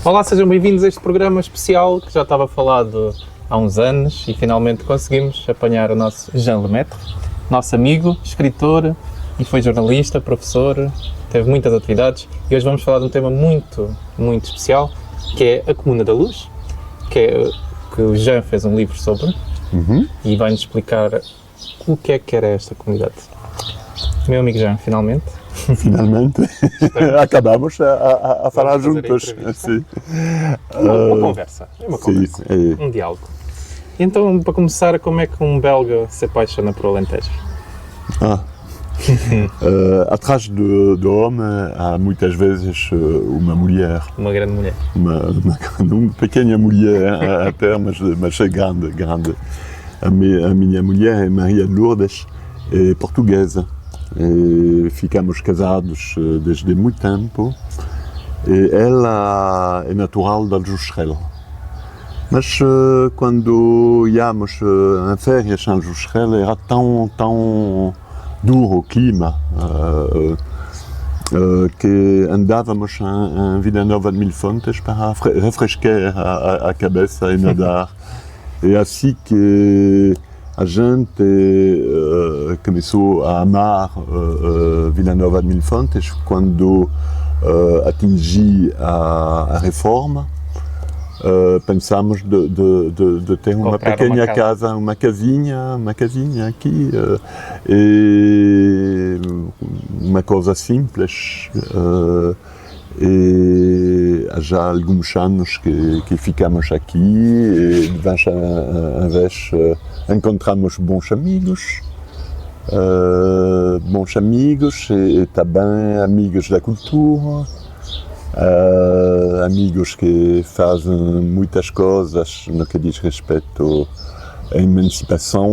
Olá, sejam bem-vindos a este programa especial que já estava falado há uns anos e finalmente conseguimos apanhar o nosso Jean Lemaitre, nosso amigo, escritor e foi jornalista, professor, teve muitas atividades e hoje vamos falar de um tema muito especial que é a Comuna da Luz, que o Jean fez um livro sobre e vai-nos explicar o que era esta comunidade. Meu amigo Jean, finalmente. Finalmente, acabamos a falar juntos. Sim. Uma conversa, um diálogo. Então, para começar, como é que um belga se apaixona por Alentejo? Atrás do homem há muitas vezes uma mulher. Uma grande mulher. Uma pequena mulher até, mas é grande. A minha mulher é Maria de Lourdes, é portuguesa. E ficamos casados desde muito tempo e ela é natural de Aljustrel. Mas quando íamos em férias em Aljustrel era tão duro o clima que andávamos em Vila Nova de Mil Fontes para refrescar a cabeça e nadar. É assim que a gente começou a amar Vila Nova de Mil Fontes quando atingi a reforma. Pensamos de ter uma pequena casa, uma casinha aqui e uma coisa simples. E há já alguns anos que ficamos aqui e de vez em vez encontramos bons amigos e também amigos da cultura, amigos que fazem muitas coisas no que diz respeito à emancipação,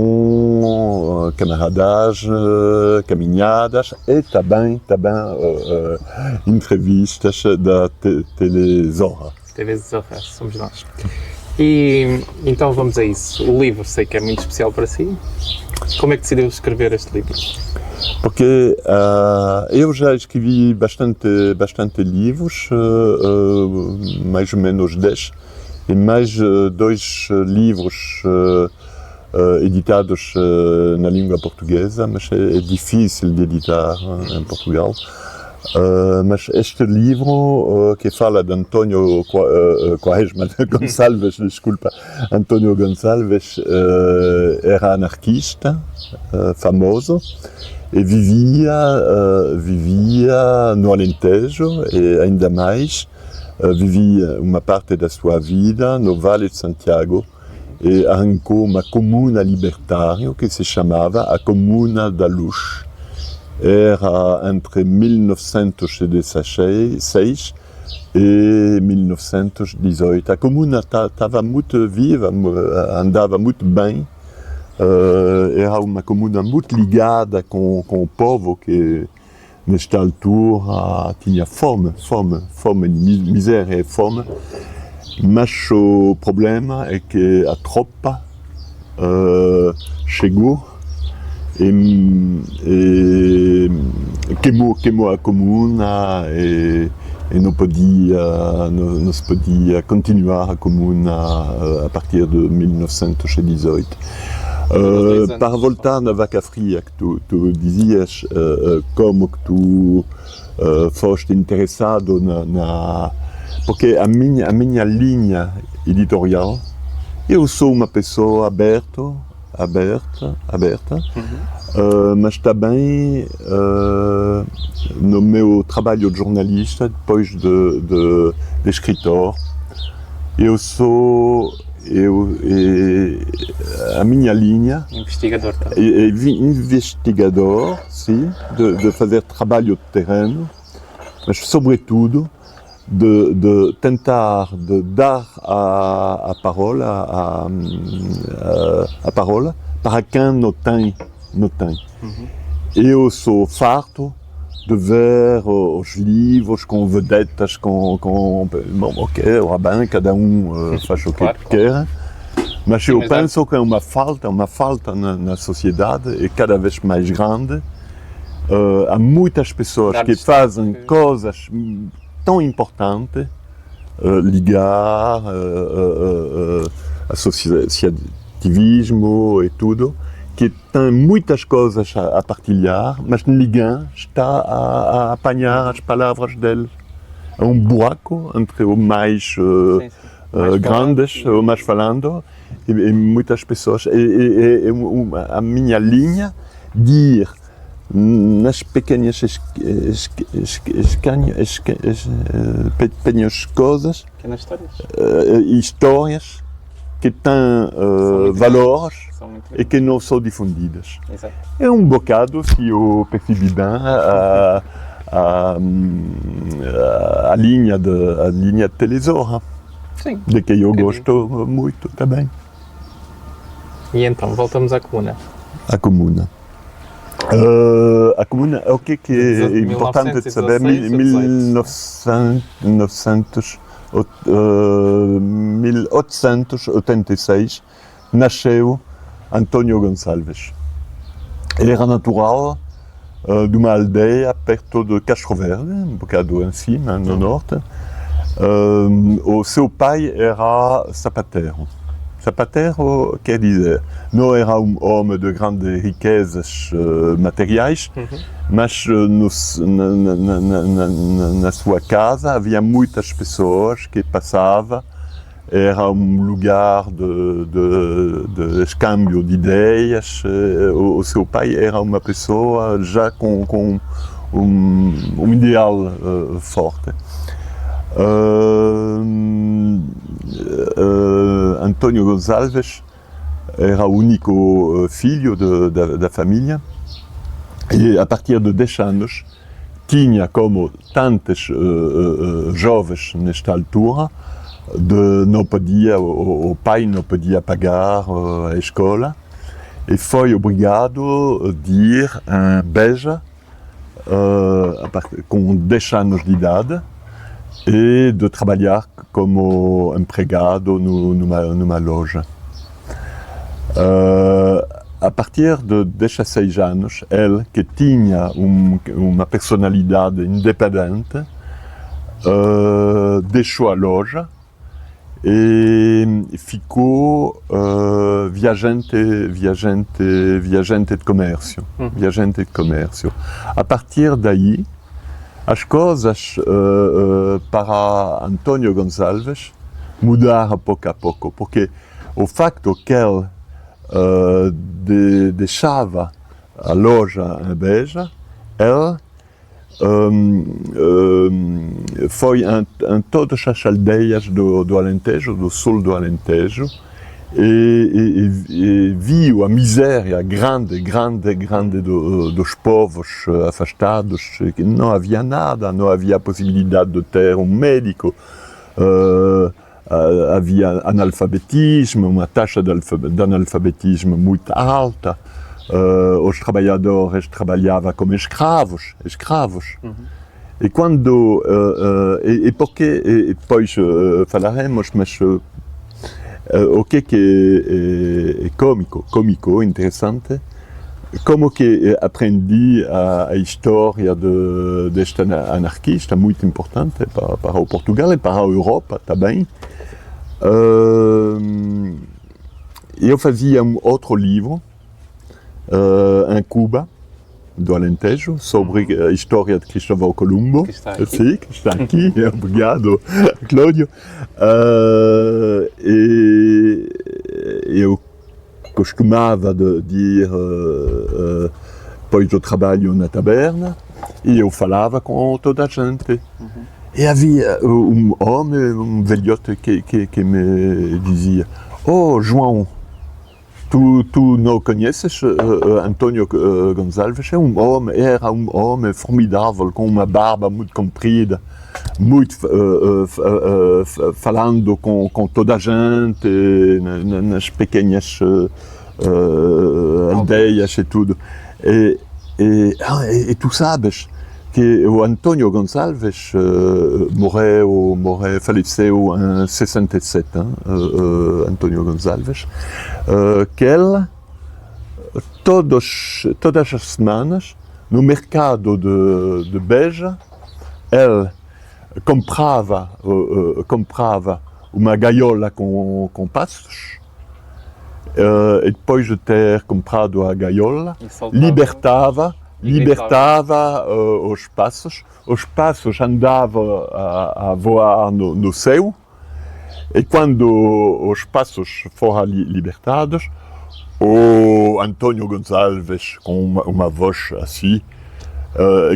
camaradagem, caminhadas e também entrevistas da Telezorra. Telezorra, somos nós. E então vamos a isso. O livro sei que é muito especial para si. Como é que decidiu escrever este livro? Porque eu já escrevi bastante livros, mais ou menos 10, e mais 2 livros editados na língua portuguesa, mas é difícil de editar em Portugal. Mas este livro que fala de António Quaresma Gonçalves, desculpa, António Gonçalves era anarquista, famoso, e vivia no Alentejo e ainda mais vivia uma parte da sua vida no Vale de Santiago e arrancou uma comuna libertária que se chamava a Comuna da Luz. Era entre 1916 e 1918. A comuna estava muito viva, andava muito bem. Era uma comuna muito ligada com o povo que, nesta altura, tinha fome, miséria e fome. Mas o problema é que a tropa chegou e queimou a comuna e não se podia continuar a comuna a partir de 1918. Para voltar na Vaca Fria que tu dizias, como que tu foste interessado porque a minha linha editorial, eu sou uma pessoa aberta, mas também no meu trabalho de jornalista, depois de escritor, a minha linha investigador também. É investigador, sim, de fazer trabalho de terreno, mas sobretudo de tentar de dar a parola para quem não tem. Eu sou farto de ver os livros com vedetas, bom, ok, ora bem, cada faz o que quer, mas eu penso que é uma falta na sociedade e cada vez mais grande. Há muitas pessoas que fazem coisas tão importantes ligar, associativismo e tudo, que tem muitas coisas a partilhar, mas ninguém está a apanhar as palavras dele. É buraco entre o mais grandes, o mais falando, e muitas pessoas. A minha linha de nas pequenas pequenas coisas, histórias que têm valores e que não são difundidas. Exato. É bocado, se eu percebi bem, a linha de Telesora, Sim. de que eu gosto muito também. E então, voltamos à comuna. A comuna. A comuna, o que é importante de saber? 1886 nasceu Antônio Gonçalves. Era natural de uma aldeia perto de Castro Verde, bocado em cima, no norte. O seu pai era sapateiro. Sapateiro quer dizer, não era homem de grandes riquezas materiais, mas na sua casa havia muitas pessoas que passavam. Era lugar de escâmbio de ideias. O seu pai era uma pessoa já com ideal forte. Antônio Gonçalves era o único filho da família e a partir de 10 anos tinha, como tantos jovens nesta altura, o pai não podia pagar a escola e foi obrigado a ir a Beja com 10 anos de idade e de trabalhar como empregado numa loja. A partir de 16 anos, ele, que tinha uma personalidade independente, deixou a loja e ficou viajante de comércio. Viajante de comércio. A partir daí, as coisas para Antônio Gonçalves mudaram pouco a pouco, porque o facto que ele deixava a loja em Beja, ele foi em todas as aldeias do Alentejo, do sul do Alentejo, e viu a miséria grande dos povos afastados, que não havia nada, não havia possibilidade de ter médico, havia analfabetismo, uma taxa de analfabetismo muito alta. Os trabalhadores trabalhavam como escravos. E quando depois falaremos, mas o que é cômico, interessante, como que aprendi a história deste anarquista, muito importante para o Portugal e para a Europa também. Eu fazia outro livro em Cuba, do Alentejo, sobre a história de Cristóvão Colombo. Que está aqui. Sim, que está aqui. Obrigado, Cláudio. Eu costumava ir depois do trabalho na taberna e eu falava com toda a gente. E havia homem, velhote, que me dizia: "Oh, João, tu não conheces Antônio Gonçalves? Era um homem formidável, com uma barba muito comprida, muito falando com toda a gente, nas pequenas aldeias e tudo. E tu sabes que o Antônio Gonçalves faleceu em 67, Antônio Gonçalves, que ele, todas as semanas, no mercado de Beja, ele comprava uma gaiola com passos, e depois de ter comprado a gaiola, libertava os passos andavam a voar no céu, e quando os passos foram libertados, o Antônio Gonçalves, com uma voz assim,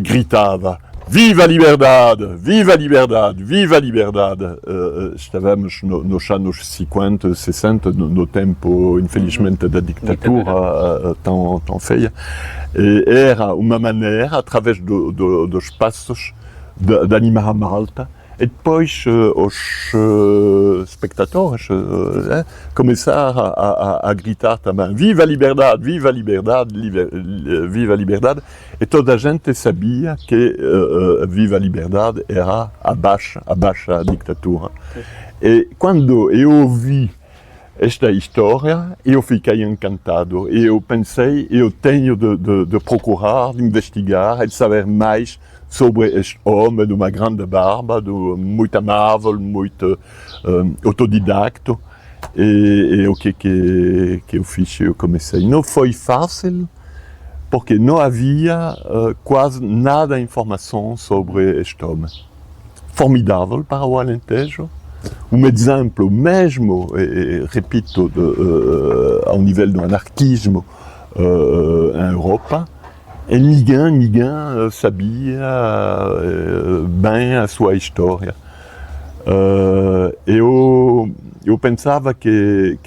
gritava: Viva a liberdade! Viva a liberdade! Viva a liberdade! Estávamos nos anos 50, 60, no tempo, infelizmente, da ditadura tão feia. E era uma maneira, através dos passos, de animar a malta. E depois os espectadores começaram a gritar também: Viva a liberdade! Viva a liberdade! Viva a liberdade! E toda a gente sabia que Viva a liberdade era abaixo a ditadura. E quando eu ouvi esta história, eu fiquei encantado. E eu pensei: eu tenho de procurar, de investigar e de saber mais sobre este homem de uma grande barba, muito amável, muito autodidacto. E o que eu fiz? Eu comecei. Não foi fácil, porque não havia quase nada de informação sobre este homem. Formidável para o Alentejo. Um exemplo mesmo, repito, ao nível do anarquismo em Europa. E ninguém sabia bem a sua história. Eu pensava que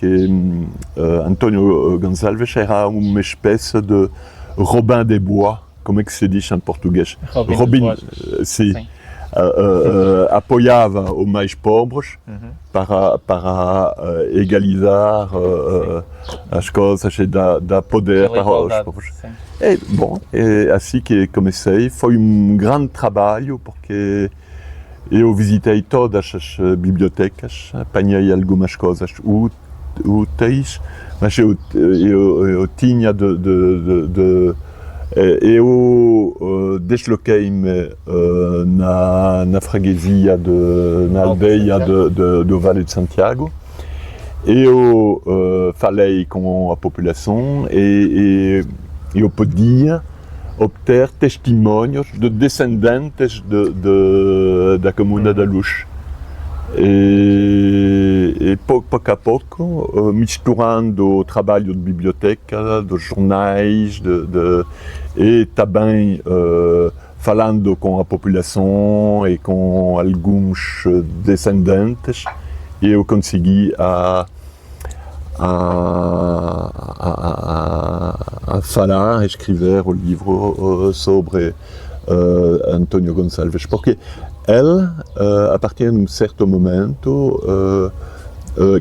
Antônio Gonçalves era uma espécie de Robin des Bois, como é que se diz em português? Robin sim. Apoiava os mais pobres para egalizar as coisas e dar poder para os pobres. E, bom, é assim que comecei. Foi um grande trabalho, porque eu visitei todas as bibliotecas, apanhei algumas coisas úteis, mas eu tinha eu desloquei-me na freguesia, na aldeia do Vale de Santiago. Eu falei com a população e eu podia obter testemunhos de descendentes da Comuna da Luz. E pouco a pouco, misturando o trabalho de biblioteca, dos jornais, e também falando com a população e com alguns descendentes, eu consegui a falar, a escrever o livro sobre Antônio Gonçalves, porque ele, a partir de um certo momento,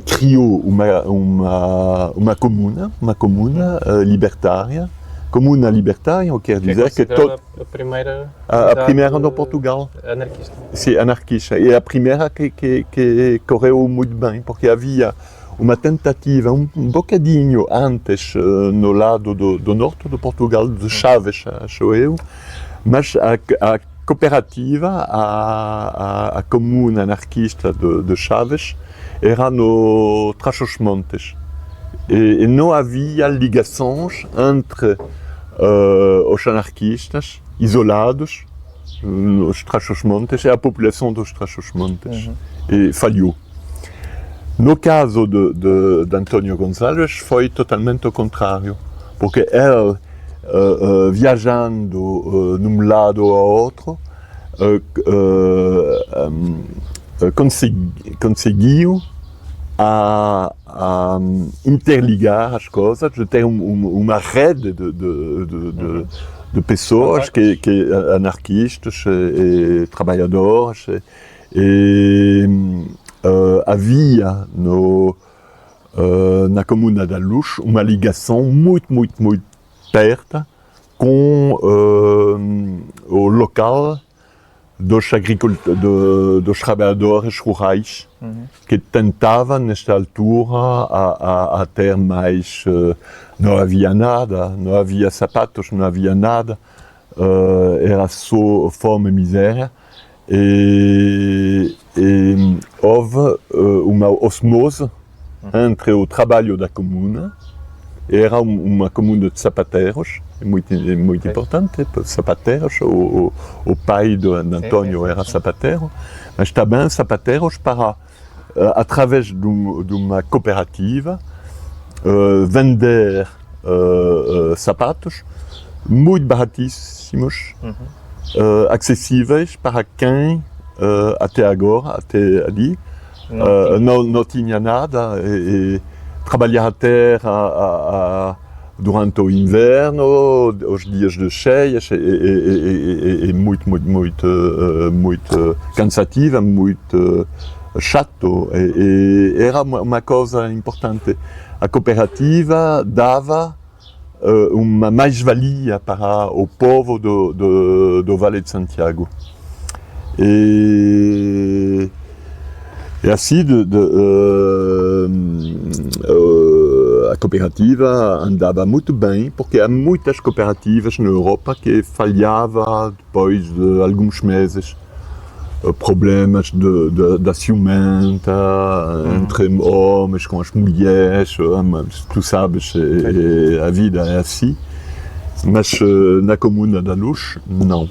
criou uma comuna libertária. Comuna libertária quer dizer que a primeira no Portugal. Anarquista. Sim, anarquista. E a primeira que correu muito bem, porque havia uma tentativa um bocadinho antes no lado do norte de Portugal, de Chaves, acho eu, mas a cooperativa, a comuna anarquista de Chaves, era no Trás-os-Montes. E não havia ligações entre os anarquistas isolados, os Trás-os-Montes, e a população dos Trás-os-Montes. E falhou. No caso de Antônio Gonçalves, foi totalmente o contrário, porque ele, viajando de um lado ao outro, conseguiu interligar as coisas, de ter uma rede de pessoas, anarquistas e trabalhadores. Havia na Comuna da Luz uma ligação muito perto com o local dos trabalhadores rurais, que tentavam, nesta altura, a ter mais. Não havia nada, não havia sapatos, não havia nada, era só fome e miséria. houve uma osmose entre o trabalho da comuna. Era uma comuna de sapateiros, muito importante, sapateiros. O pai de António era sapateiro, mas também sapateiros para, através de uma cooperativa, vender sapatos muito baratíssimos, acessíveis para quem até agora, até ali, não tinha nada. Trabalhar a terra durante o inverno, os dias de cheias, é muito cansativa, muito chato. Era uma coisa importante. A cooperativa dava uma mais-valia para o povo do Vale de Santiago. E assim, a cooperativa andava muito bem, porque há muitas cooperativas na Europa que falhavam depois de alguns meses. Problemas da ciumenta entre homens com as mulheres, mas tu sabes, a vida é assim. Mas na Comuna da Luz, não.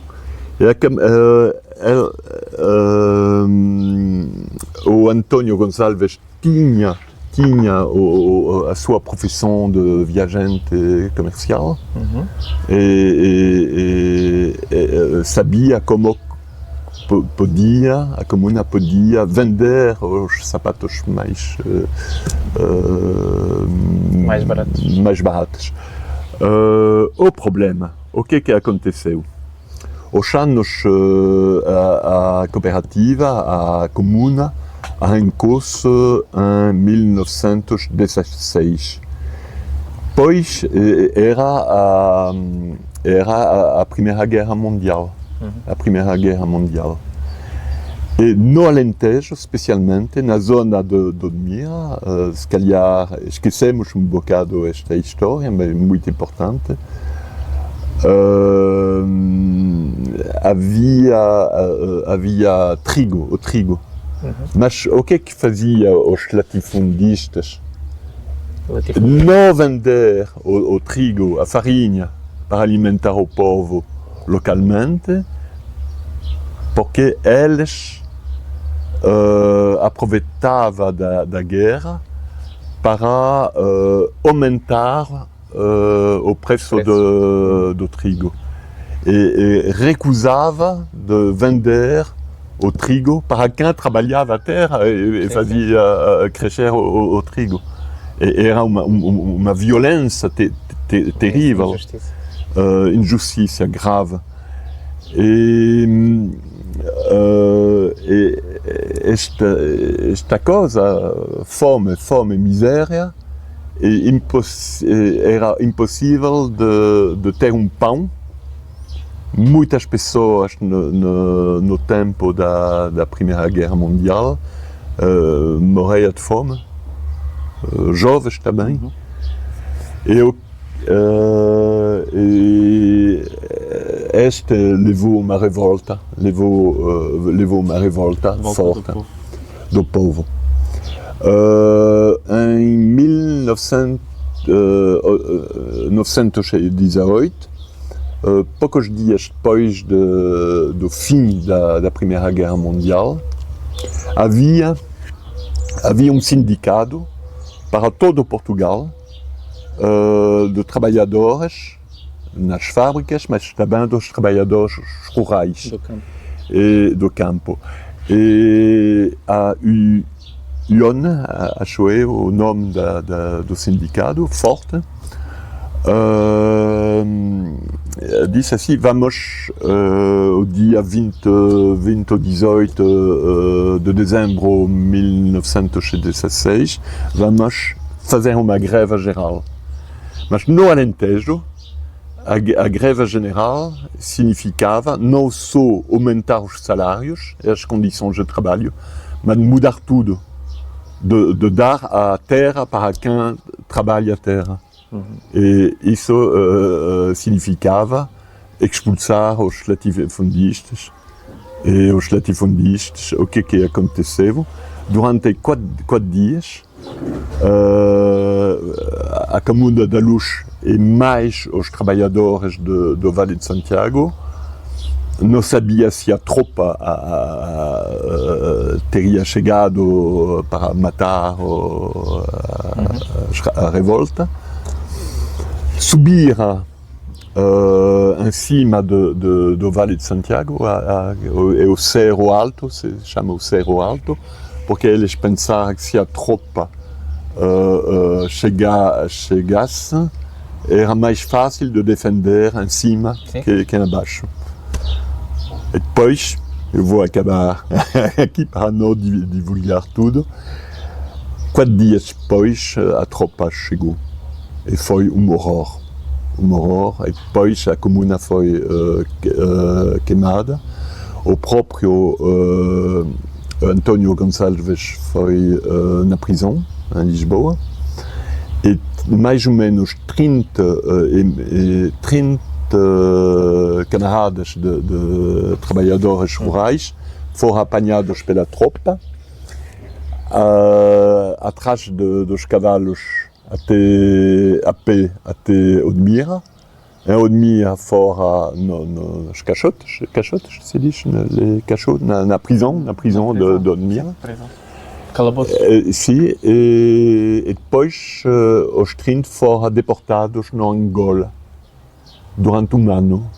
O António Gonçalves tinha a sua profissão de viajante comercial e sabia como a comuna podia vender os sapatos mais baratos. O problema, o que aconteceu? Os anos, a cooperativa, a comuna, arrancou-se em 1916. Pois era a Primeira Guerra Mundial. A Primeira Guerra Mundial. E no Alentejo, especialmente, na zona de Odmira, se calhar esquecemos um bocado esta história, mas é muito importante. Havia o trigo. Mas o que fazia os latifundistas? Não vender o trigo, a farinha, para alimentar o povo localmente, porque eles aproveitavam da guerra para aumentar o preço do trigo. E recusava de vender o trigo para quem trabalhava a terra e fazia crescer o trigo. E era uma violência terrível. Injustiça grave. E esta coisa, fome, miséria, era impossível de ter um pão. Muitas pessoas no tempo da Primeira Guerra Mundial morriam de fome, jovens também. Este levou uma revolta, forte do povo. Em 1918, poucos dias depois do fim da Primeira Guerra Mundial, havia um sindicato para todo Portugal de trabalhadores nas fábricas, mas também dos trabalhadores rurais do campo. E a UION, acho eu o nome do sindicato, forte, disse assim: vamos, o dia 18 de dezembro de 1916, vamos fazer uma greve geral. Mas no Alentejo, a greve geral significava não só aumentar os salários e as condições de trabalho, mas mudar tudo, de dar a terra para quem trabalha a terra. E isso significava expulsar os latifundistas e os latifundistas, o que aconteceu? Durante 4 dias, a Comuna da Luz e mais os trabalhadores do Vale de Santiago não sabia se a tropa teria chegado para matar a revolta. Subiram em cima do Vale de Santiago, é o Cerro Alto, se chama o Cerro Alto, porque eles pensaram que se a tropa chegasse, era mais fácil de defender em cima que abaixo. E depois, eu vou acabar aqui para não divulgar tudo, 4 dias depois a tropa chegou e foi um horror. E depois a comuna foi queimada. O próprio António Gonçalves foi na prisão, em Lisboa, e mais ou menos 30 camaradas de trabalhadores rurais foram apanhados pela tropa, atrás dos cavalos a pé até Odmira. Em Odmira fora nos caixotes, se diz, na prisão de Odmira. Calabouço. Sim, e depois os 30 foram deportados na Angola durante um ano,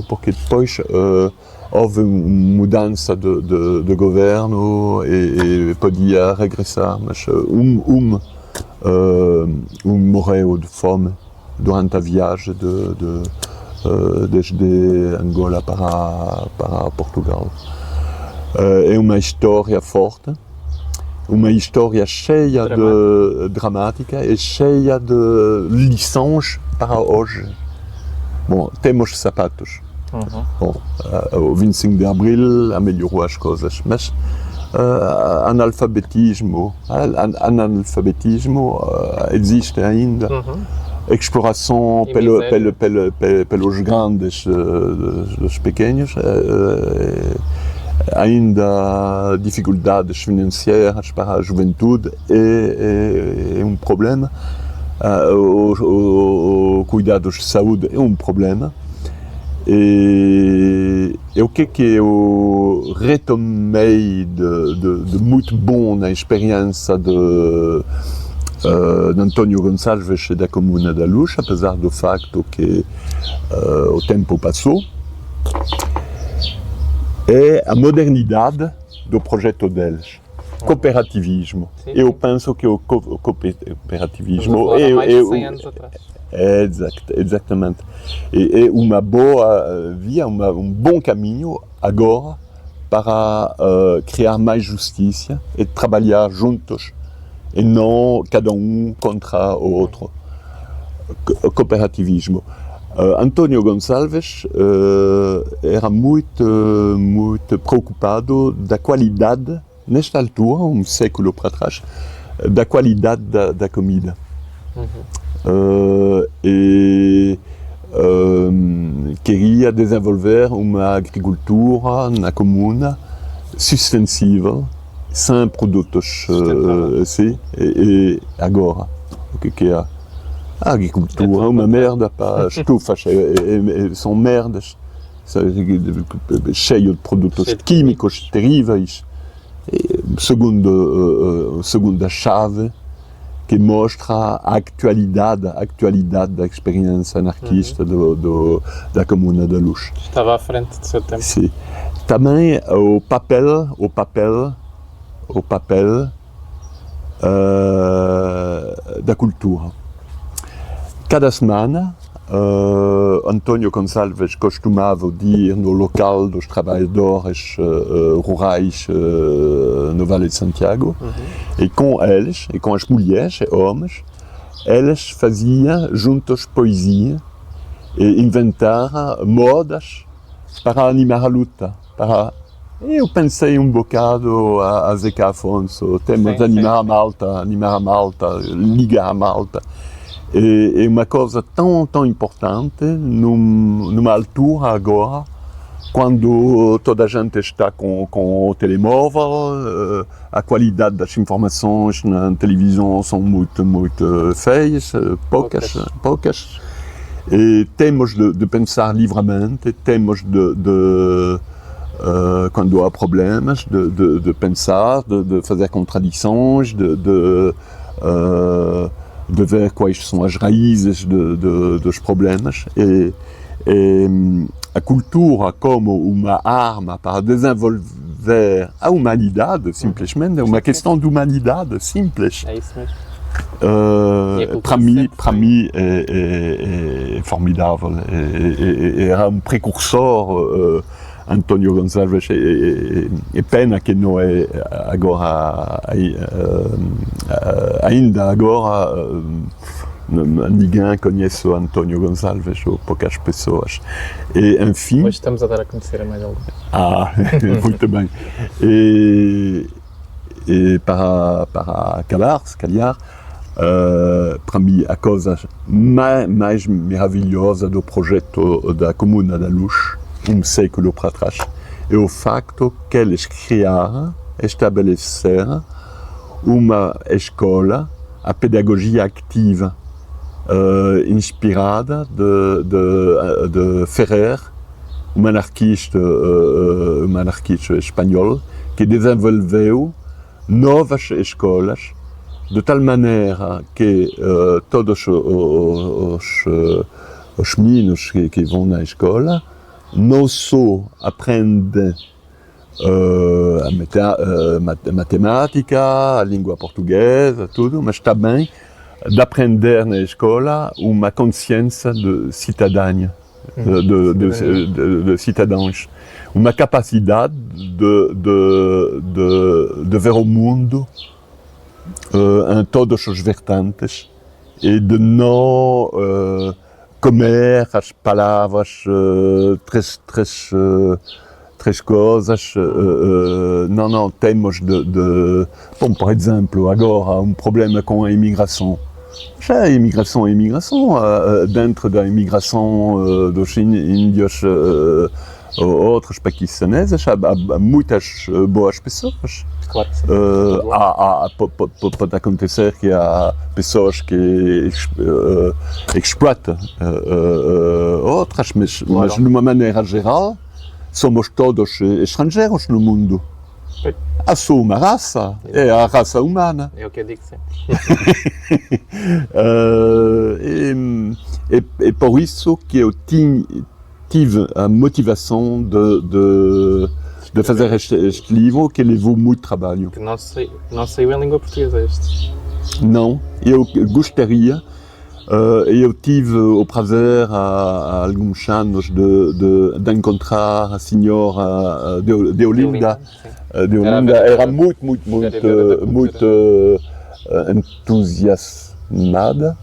porque depois houve uma mudança de governo e podia regressar, mas morreu de fome durante a viagem desde Angola para Portugal. É uma história forte, uma história cheia de dramática e cheia de lições para hoje. Bom, temos sapatos. Bom, o 25 de Abril melhorou as coisas, mas analfabetismo existe ainda. Exploração pelos grandes dos pequenos, ainda dificuldades financeiras para a juventude é um problema. O cuidado de saúde é um problema. E o que eu retomei de muito bom na experiência de António Gonçalves e da Comuna da Luz, apesar do facto que o tempo passou, é a modernidade do projeto deles. Cooperativismo. Sim. Eu penso que o cooperativismo mais de 100 anos atrás. Exatamente. É uma boa via, um bom caminho agora para criar mais justiça e trabalhar juntos e não cada um contra o outro. Cooperativismo. António Gonçalves era muito preocupado da qualidade, nesta altura, um século para trás, da qualidade da comida. E queria desenvolver uma agricultura na comuna sustentável, sem produtos. Sim, e agora, o que é? A agricultura é uma merda, pá, estufas são merdas, cheio de produtos químicos terríveis. Segunda chave que mostra a actualidade da experiência anarquista da Comuna da Luz. Estava à frente do seu tempo. Sim. Também o papel da cultura. Cada semana, António Gonçalves costumava ir no local dos trabalhadores rurais no Vale de Santiago e com eles, e com as mulheres e homens, eles faziam juntos poesia e inventaram modas para animar a luta. Eu pensei um bocado a Zeca Afonso, temos de animar a malta, ligar a malta. É uma coisa tão importante numa altura agora quando toda a gente está com o telemóvel, a qualidade das informações na televisão são muito feias, poucas. E temos de pensar livremente, temos quando há problemas, de pensar, de fazer contradições, de ver quais são as raízes dos problemas. E a cultura como uma arma para desenvolver a humanidade, simplesmente, é uma questão de humanidade simples. É isso mesmo. Para mim é formidável. Era precursor, António Gonçalves, é pena que não é agora, ainda agora, ninguém conhece o António Gonçalves, ou poucas pessoas. E, enfim... Hoje estamos a dar a conhecer a mais alguém. Muito bem. E para calhar, para mim, a coisa mais maravilhosa do projeto da Comuna da Luz, século para trás, é o facto que eles criaram, estabeleceram uma escola, a pedagogia ativa, inspirada de Ferrer, um anarquista espanhol, que desenvolveu novas escolas, de tal maneira que todos os meninos que vão na escola não só aprendem a matemática, a língua portuguesa, tudo, mas também de aprender na escola uma consciência de cidadania, de cidadãos, uma capacidade de ver o mundo em todos os vertentes e de não comer as palavras três coisas. Não, temos bom, por exemplo, agora um problema com a imigração. Já a imigração é imigração. Dentro da imigração dos índios ou outros paquistaneses, há muitas boas pessoas. Claro que sim. Pode acontecer que há pessoas que exploitam outras, mas de uma maneira geral, somos todos estrangeiros no mundo. Há só uma raça, é a raça humana. É o que eu digo sempre. É por isso que eu tive a motivação de fazer este livro, que levou muito trabalho. Que não saiu em língua portuguesa este. Não, eu gostaria. Eu tive o prazer há alguns anos de encontrar a senhora de Olinda. De Olinda era muito entusiasmada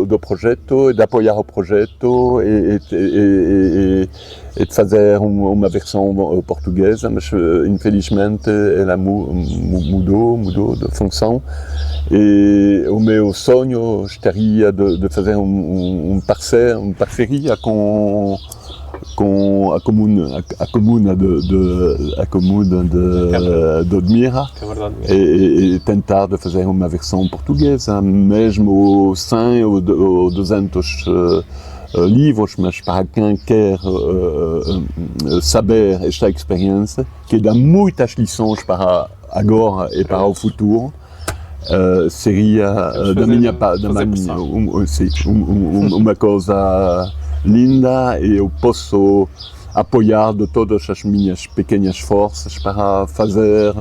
do projeto e de apoiar o projeto e de fazer uma versão portuguesa, mas infelizmente ela mudou de função. E o meu sonho estaria de fazer uma parceria com a comuna de Odmira e tentar de fazer uma versão portuguesa, mesmo 100 ou 200 livros, mas para quem quer saber esta experiência, que dá muitas lições para agora e para o futuro, seria uma coisa linda e eu posso apoiar de todas as minhas pequenas forças para fazer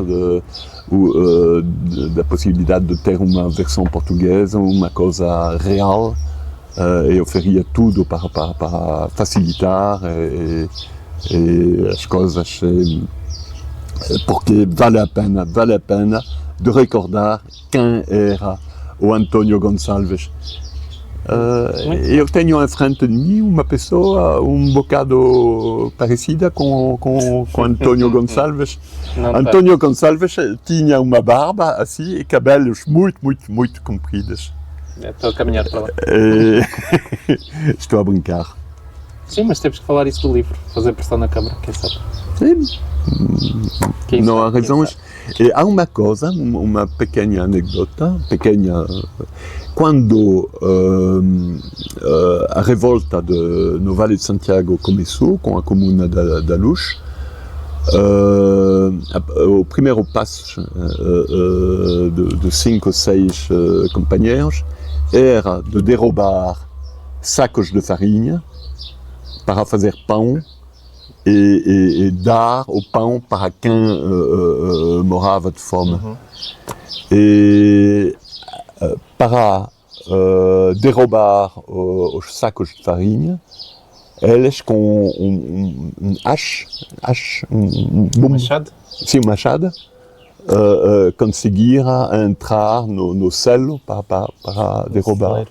da possibilidade de ter uma versão portuguesa, uma coisa real. Eu faria tudo para facilitar e as coisas, porque vale a pena de recordar quem era o António Gonçalves. Eu tenho em frente de mim uma pessoa um bocado parecida com António Gonçalves. António Gonçalves tinha uma barba assim e cabelos muito compridos. Estou a caminhar para lá. Estou a brincar. Sim, mas temos que falar isso do livro, fazer pressão na câmara, quem sabe. Sim. Não há razões. E há uma coisa, uma pequena anedota, quando a revolta no Vale de Santiago começou, com a Comuna da Luz, o primeiro passo de 5 ou 6 companheiros era de derrubar sacos de farinha para fazer pão e dar o pão para quem morava de fome. E para derrubar os sacos de farinha, eles com um Machado? Sim, um machado, conseguiram entrar no selo para derrubar.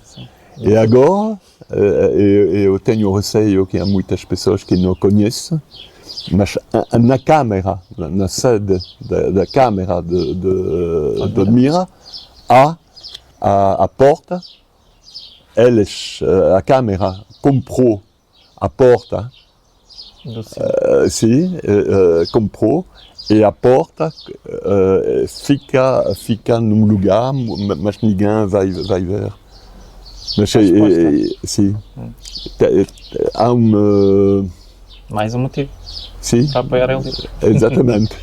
E agora, eu tenho receio que há muitas pessoas que não conhecem, mas na câmara, na sede da Câmara de Odmira, há a porta, a Câmara comprou a porta, comprou, e a porta fica num lugar, mas ninguém vai ver. Mas sim, há mais um motivo sim, para apoiar o livro. Exatamente.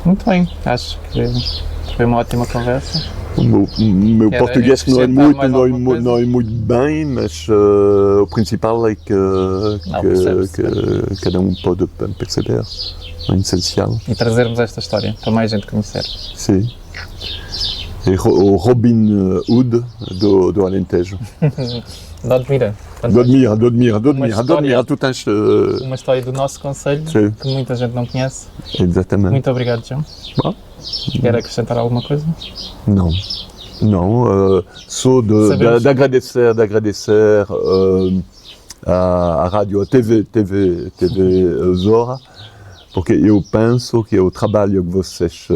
Muito bem, acho que foi uma ótima conversa. O meu português não é acrescentar muito bem, mas o principal é que cada um pode perceber, é essencial. E trazermos esta história para mais gente conhecer. Sim. E o Robin Hood do Alentejo. De Odmira. Tu tens... Uma história do nosso concelho, Sim. que muita gente não conhece. Exatamente. Muito obrigado, João. Bom. Quer acrescentar alguma coisa? Não, só de agradecer à rádio, à TV Zora, porque eu penso que o trabalho que vocês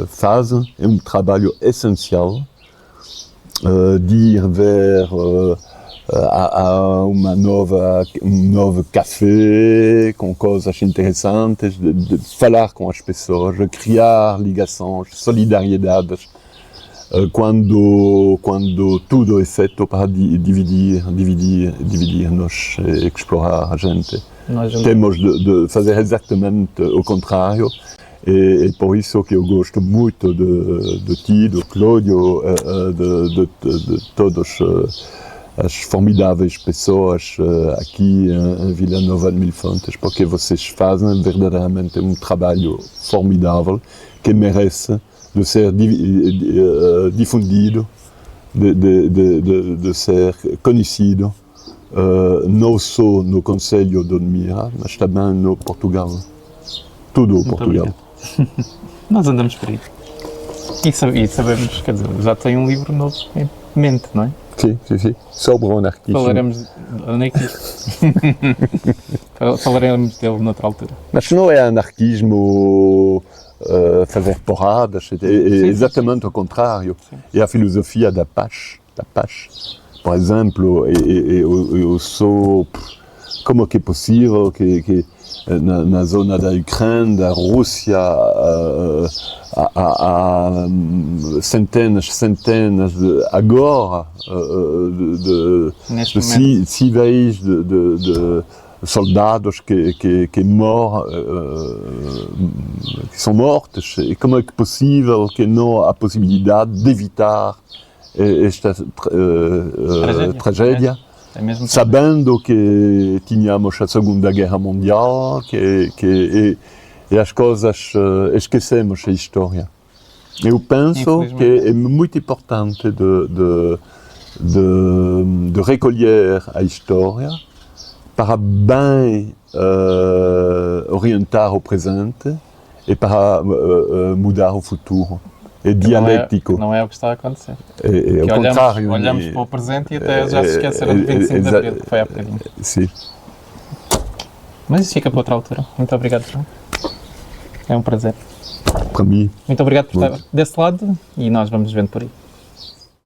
fazem é um trabalho essencial, de ir ver um novo café com coisas interessantes, de falar com as pessoas, de criar ligações, solidariedades, quando tudo é feito para dividir-nos e explorar a gente. Temos de fazer exatamente o contrário, e por isso que eu gosto muito de ti, do Cláudio, de todos as formidáveis pessoas aqui em Vila Nova de Mil Fontes, porque vocês fazem verdadeiramente um trabalho formidável que merece de ser difundido, de ser conhecido, não só no Concelho de Odmira, mas também no Portugal. Tudo o Portugal. Nós andamos por aí. E sabemos, quer dizer, já tem um livro novo em mente, não é? Sim. Sobre o anarquismo. Falaremos de anarquismo. Falaremos dele noutra altura. Mas não é anarquismo fazer porradas, é exatamente o contrário. Sim. É a filosofia da paz. Por exemplo, eu sou... Como é possível que na zona da Ucrânia, da Rússia, há centenas agora de civis, de soldados que são mortos. E como é possível que não há possibilidade de evitar esta tragédia? Sabendo que tínhamos a Segunda Guerra Mundial, e as coisas esquecemos a história. Eu penso que é muito importante de recolher a história para bem orientar o presente e para mudar o futuro. É dialético. Não é o que está a acontecer. É o contrário. Olhamos para o presente e até já se esqueceram de 25 de Abril, que foi há bocadinho. Sim. Mas isso fica para outra altura. Muito obrigado, João. É um prazer. Para mim. Muito obrigado por estar desse lado e nós vamos vendo por aí.